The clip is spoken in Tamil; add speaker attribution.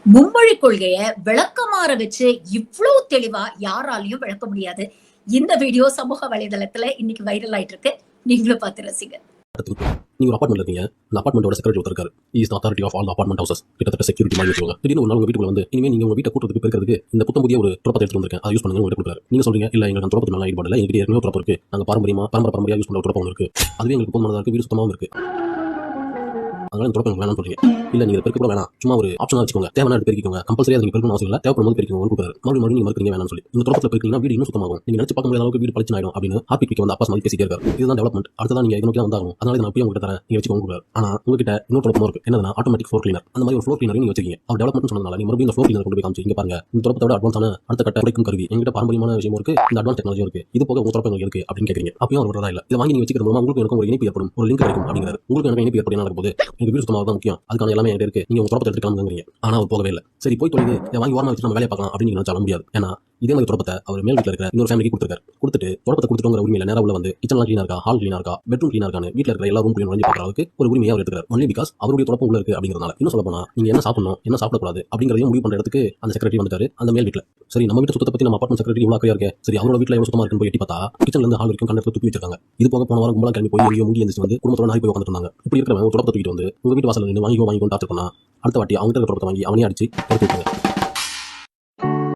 Speaker 1: மும்மொழி கொள்கைய விளக்கமாற வச்சு இவ்ளோ தெளிவா யாராலையும் விளக்க முடியாது. இந்த வீடியோ சமூக வலைதளத்துல இன்னைக்கு வைரல் ஆயிட்டு இருக்கு. நீங்களும் பார்த்து ரசிங்க.
Speaker 2: நீங்க ஒரு அபார்ட்மெண்ட்ல இருக்கீங்க. அந்த அபார்ட்மெண்டோட செக்ரட்டரி ஒருத்தர் இருக்காரு. Is the authority of all the apartment houses. கிட்டத்தட்ட செக்யூரிட்டி மாதிரி வச்சுக்கோங்க. திடீர்னு ஒரு நாள் உங்க வீட்டுக்குள்ள வந்து இனிமே நீங்க உங்க வீட்டை கூட்டுறதுக்கு பெருக்கிறதுக்கு இந்த புத்தம் புதிய ஒரு துரப்பத்தை எடுத்து வந்திருக்கேன், அதை யூஸ் பண்ணுங்க உங்களுக்கு கொடுக்குறாரு. நீங்க சொல்றீங்க, இல்ல எங்களுக்கு அந்த துரப்பத்து மேல ஈடுபாடு இல்ல, எங்கிட்ட ஏற்கனவே துரப்பம் இருக்கு, நாங்க பரம்பரையா யூஸ் பண்ற துரப்பம் இருக்கு, அதுவே எங்களுக்கு போதுமானதா இருக்கு, வீடு சுத்தமாவும் இருக்கு, அதனால இந்த துரப்பம் வேணாம்னு சொல்றீங்க. இல்ல நீங்க பெருக்க கூட வேணாம், சும்மா ஒரு ஆப்ஷனா வச்சுக்கோங்க, தேவையான எடுத்து பெருக்கிக்கோங்க, கம்பல்சரியா நீங்க பெருக்கணும் அவசியம் இல்ல, தேவைப்படும் போது பெருக்கிக்கோங்க கொடுக்குறாரு. மறுபடியும் நீங்க மறுக்கிறீங்க வேணாம்னு சொல்லி இந்த துரப்பத்துல பெருக்கீங்கன்னா வீடு இன்னும் சுத்தமாகும், நீங்க நினைச்சு பார்க்க முடியாத அளவுக்கு வீடு பளிச்சு ஆயிடும் அப்படின்னு ஹார்ட் வந்து அப்பா மாதிரி பேசிட்டே இருக்காரு. இதுதான் டெவலப்மெண்ட். அடுத்ததான் நீங்க நோக்கி வந்தாகும், அதனால நான் போய் உங்ககிட்ட தரேன், நீங்க வச்சுக்கோங்க கொடுக்குறாரு. ஆனா உங்ககிட்ட இன்னொரு துரப்பம் இருக்கு, என்னன்னா ஆட்டோமேட்டிக் ஃப்ளோர் கிளீனர். அந்த மாதிரி ஒரு ஃப்ளோர் கிளீனர் நீங்க வச்சிருக்கீங்க. அவர் டெவலப்மெண்ட் சொன்னதால நீங்க மறுபடியும் இந்த ஃப்ளோர் கிளீனர் கொண்டு போய் காமிச்சு, இங்க பாருங்க இந்த துரப்பத்தோட அட்வான்ஸான அடுத்த கட்ட உடைக்கும் கருவி எங்கிட்ட பாரம்பரியமான விஷயம் இருக்கு, இந்த அட்வான்ஸ் டெக்னாலஜி இருக்கு, இது போக உங்க துரப்பங்கள் இருக்கு அப்படின்னு கேட்கறீங்க. அப்பயும் அவர் வரதா இல்ல. இதை வாங்கி நீங்க வச்சுக்கிறது மூலமா உங்களுக்கு எனக்கு ஒரு இணைப்பு ஏற்படும், ஒரு லிங்க் கிடைக்கும் அப்படிங்கிறாரு. உங்களுக்கு எனக்கு இணைப்பு ஏற்படும் நடக்கும் போது எங்க வீடு சுத்தமாக தான் முக்கியம், அதுக்கான எல்லாமே என்கிட்ட இருக்கு, நீங்க உங்க துரப்பத்தை எடுத்துக்கலாம்ங்கிறீங்க. ஆனா அவர் போகவே இல்லை. சரி போய் தொலைது, வாங்கி ஓரமா வச்சு நம்ம வேலையை பார்க்கலாம் அப்படின்னு நினைச்சால முடியாது. ஏன்னா இதே மாதிரி துரப்பத்தை அவர் மேல் வீட்டில் இருக்கிற இன்னொரு ஃபேமிலிக்கு கொடுத்துருக்காரு. கொடுத்துட்டு துரப்பத்தை கொடுத்துருங்கிற உரிமையில நேரம் உள்ள வந்து கிச்சன்லாம் கிளீனா இருக்கா, ஹால் கிளீனா இருக்கா, பெட்ரூம் கிளீனா இருக்கான்னு வீட்டில் இருக்கிற எல்லா ரூம் கிளீன் பண்ணி பார்க்குற அளவுக்கு ஒரு உரிமையை அவர் எடுத்துக்கிறார். ஒன்லி பிகாஸ் அவருடைய துரப்பம் உள்ள இருக்கு அப்படிங்கிறதுனால. இன்னும் சொல்ல போனா நீங்க என்ன சாப்பிடணும் என்ன சாப்பிடக்கூடாது அப்படிங்கிறதையும் முடிவு பண்ற இடத்துக்கு அந்த செக்ரட்டரி வந்துட்டாரு அந்த மேல் வீட்டில். சரி நம்ம வீட்டு சுத்தத்தை பத்தி நம்ம அபார்ட்மெண்ட் செக்ரட்டரி இவ்வளவு அக்கறையா இருக்கு, சரி அவரோட வீட்டில் எவ்வளவு சுத்தமா இருக்குன்னு போய் எட்டி பார்த்தா கிச்சன்ல இருந்து ஹால் வரைக்கும் கண்டத்துல தூக்கி வச்சிருக்காங்க. இது போக போன வாரம் கும்பலா கிளம்பி போய் எங்கேயோ முங்கி எந்திரிச்சு வந்து குடும்பத்தோட நாய் போய் உட்காந்துருந்தாங்க. இப்படி இருக்கிறவங்க ஒரு துரப்பத்தை தூக்கிட்டு வந்து உங்க வீட்டு வாசல் நின்று வாங்கி டார்ச்சர் பண்ணா அடுத்த வாட்டி அவங்க துரப்பத்தை வாங்கி அவனே அடிச்சு எடுத்து விட்டாங்க.